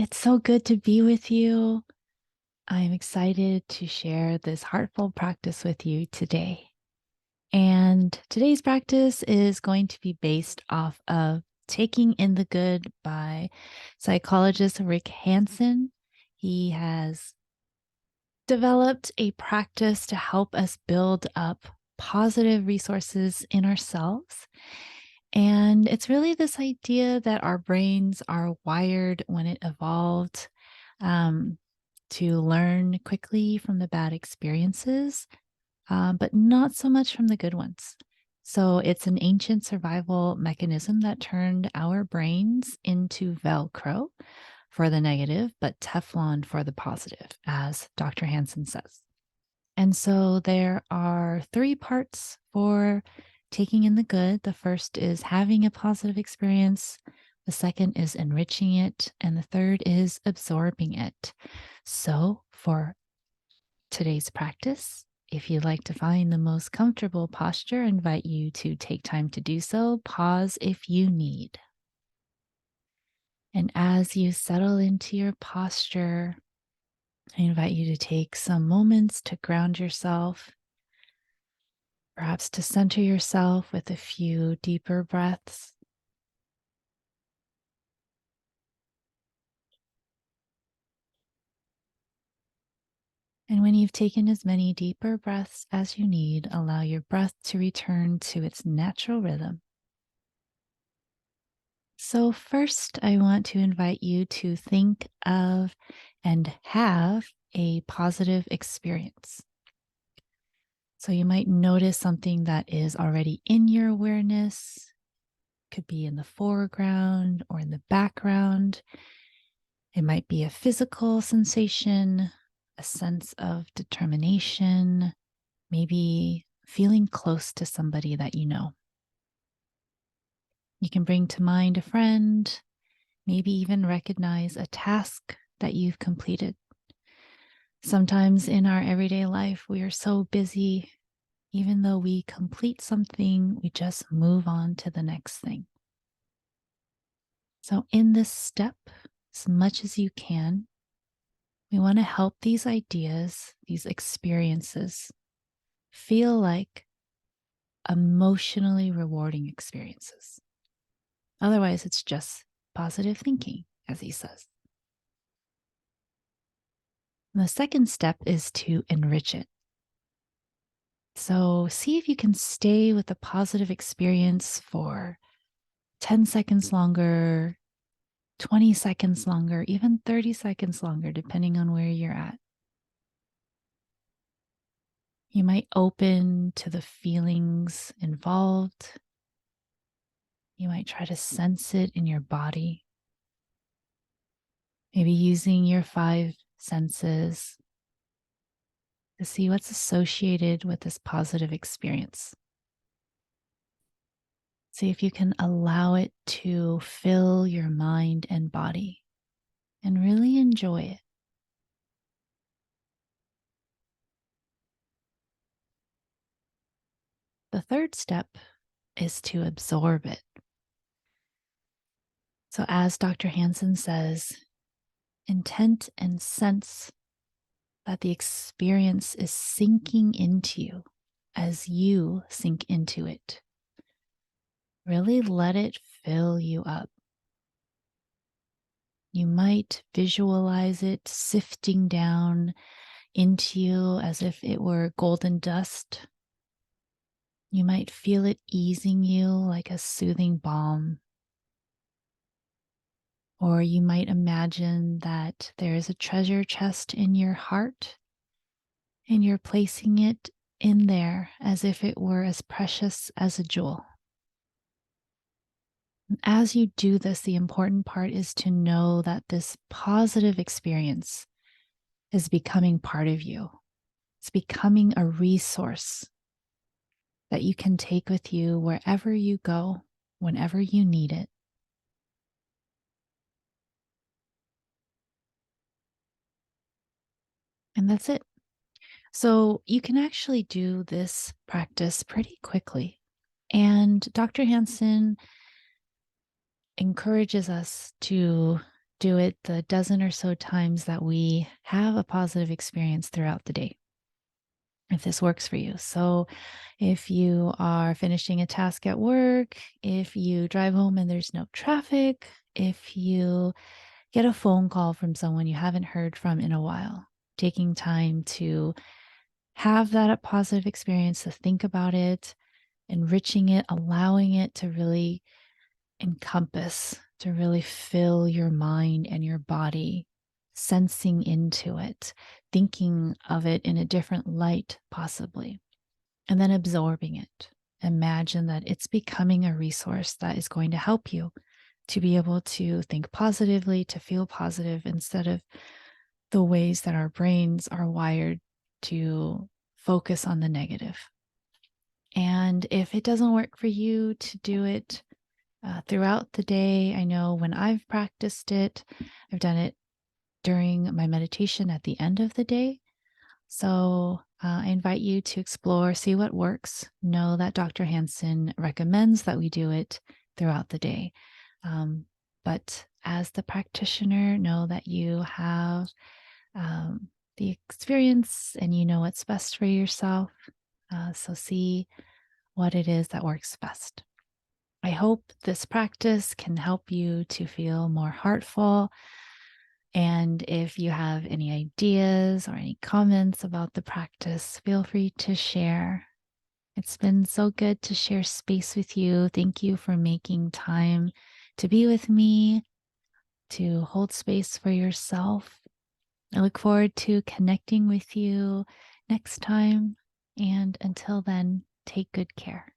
It's so good to be with you. I'm excited to share this heartful practice with you today. And today's practice is going to be based off of Taking in the Good by psychologist Rick Hanson. He has developed a practice to help us build up positive resources in ourselves. And it's really this idea that our brains are wired when it evolved um, to learn quickly from the bad experiences, but not so much from the good ones. So it's an ancient survival mechanism that turned our brains into Velcro for the negative, but Teflon for the positive, as Dr. Hanson says. And so there are three parts for taking in the good. The first is having a positive experience. The second is enriching it. And the third is absorbing it. So for today's practice, if you'd like to find the most comfortable posture, I invite you to take time to do so. Pause if you need. And as you settle into your posture, I invite you to take some moments to ground yourself, perhaps to center yourself with a few deeper breaths. And when you've taken as many deeper breaths as you need, allow your breath to return to its natural rhythm. So, first, I want to invite you to think of and have a positive experience. So, you might notice something that is already in your awareness, could be in the foreground or in the background. It might be a physical sensation, a sense of determination, maybe feeling close to somebody that you know. You can bring to mind a friend, maybe even recognize a task that you've completed. Sometimes in our everyday life, we are so busy, even though we complete something, we just move on to the next thing. So, in this step, as much as you can, we want to help these ideas, these experiences, feel like emotionally rewarding experiences. Otherwise, it's just positive thinking, as he says. And the second step is to enrich it. So see if you can stay with the positive experience for 10 seconds longer, 20 seconds longer, even 30 seconds longer, depending on where you're at. You might open to the feelings involved. You might try to sense it in your body. Maybe using your 5 senses to see what's associated with this positive experience. See if you can allow it to fill your mind and body and really enjoy it. The third step is to absorb it. So, as Dr. Hanson says, intent and sense that the experience is sinking into you as you sink into it. Really let it fill you up. You might visualize it sifting down into you as if it were golden dust. You might feel it easing you like a soothing balm. Or you might imagine that there is a treasure chest in your heart and you're placing it in there as if it were as precious as a jewel. As you do this, the important part is to know that this positive experience is becoming part of you. It's becoming a resource that you can take with you wherever you go, whenever you need it. And that's it. So you can actually do this practice pretty quickly. And Dr. Hanson encourages us to do it the dozen or so times that we have a positive experience throughout the day, if this works for you. So, if you are finishing a task at work, if you drive home and there's no traffic, if you get a phone call from someone you haven't heard from in a while, taking time to have that positive experience, to think about it, enriching it, allowing it to really encompass, to really fill your mind and your body, sensing into it, thinking of it in a different light, possibly, and then absorbing it. Imagine that it's becoming a resource that is going to help you to be able to think positively, to feel positive, instead of the ways that our brains are wired to focus on the negative. And if it doesn't work for you to do it throughout the day, I know when I've practiced it, I've done it during my meditation at the end of the day. So I invite you to explore, see what works. Know that Dr. Hanson recommends that we do it throughout the day. But as the practitioner, know that you have the experience and you know what's best for yourself. So see what it is that works best. I hope this practice can help you to feel more heartful. And if you have any ideas or any comments about the practice, feel free to share. It's been so good to share space with you. Thank you for making time to be with me, to hold space for yourself. I look forward to connecting with you next time. And until then, take good care.